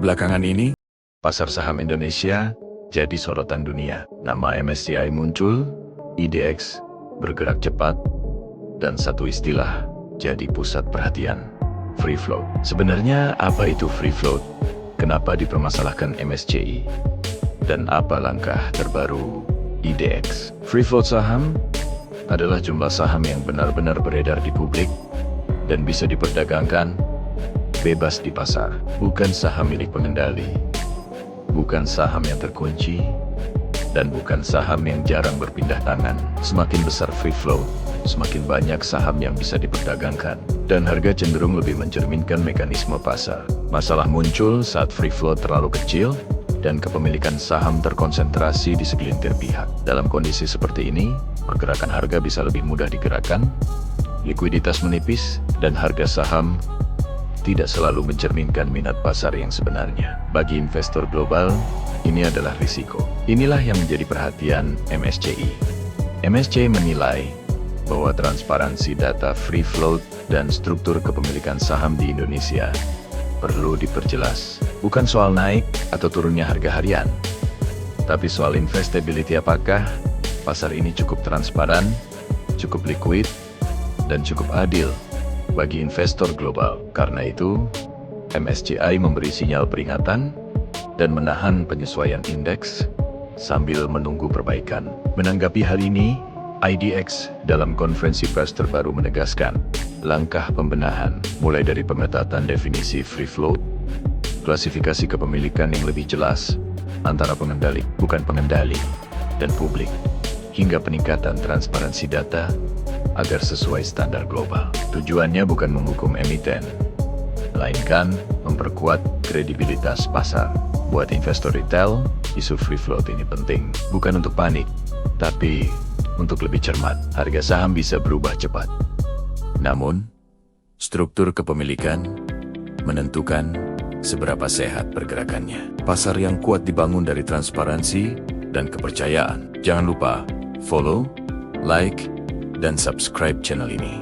Belakangan ini, pasar saham Indonesia jadi sorotan dunia. Nama MSCI muncul, IDX bergerak cepat, dan satu istilah jadi pusat perhatian, free float. Sebenarnya apa itu free float? Kenapa dipermasalahkan MSCI? Dan apa langkah terbaru IDX? Free float saham adalah jumlah saham yang benar-benar beredar di publik dan bisa diperdagangkan bebas di pasar. Bukan saham milik pengendali, bukan saham yang terkunci, dan bukan saham yang jarang berpindah tangan. Semakin besar free float, semakin banyak saham yang bisa diperdagangkan, dan harga cenderung lebih mencerminkan mekanisme pasar. Masalah muncul saat free float terlalu kecil dan kepemilikan saham terkonsentrasi di segelintir pihak. Dalam kondisi seperti ini, pergerakan harga bisa lebih mudah digerakkan, likuiditas menipis, dan harga saham tidak selalu mencerminkan minat pasar yang sebenarnya. Bagi investor global, ini adalah risiko. Inilah yang menjadi perhatian MSCI. MSCI menilai bahwa transparansi data free float dan struktur kepemilikan saham di Indonesia perlu diperjelas. Bukan soal naik atau turunnya harga harian, tapi soal investability. Apakah pasar ini cukup transparan, cukup liquid, dan cukup adil bagi investor global? Karena itu, MSCI memberi sinyal peringatan dan menahan penyesuaian indeks sambil menunggu perbaikan. Menanggapi hal ini, IDX dalam konferensi pers terbaru menegaskan langkah pembenahan, mulai dari pengetatan definisi free float, klasifikasi kepemilikan yang lebih jelas antara pengendali, bukan pengendali, dan publik, hingga peningkatan transparansi data agar sesuai standar global. Tujuannya bukan menghukum emiten, melainkan memperkuat kredibilitas pasar. Buat investor retail, isu free float ini penting, bukan untuk panik, tapi untuk lebih cermat. Harga saham bisa berubah cepat, namun struktur kepemilikan menentukan seberapa sehat pergerakannya. Pasar yang kuat dibangun dari transparansi dan kepercayaan. Jangan lupa follow, like, dan subscribe channel ini.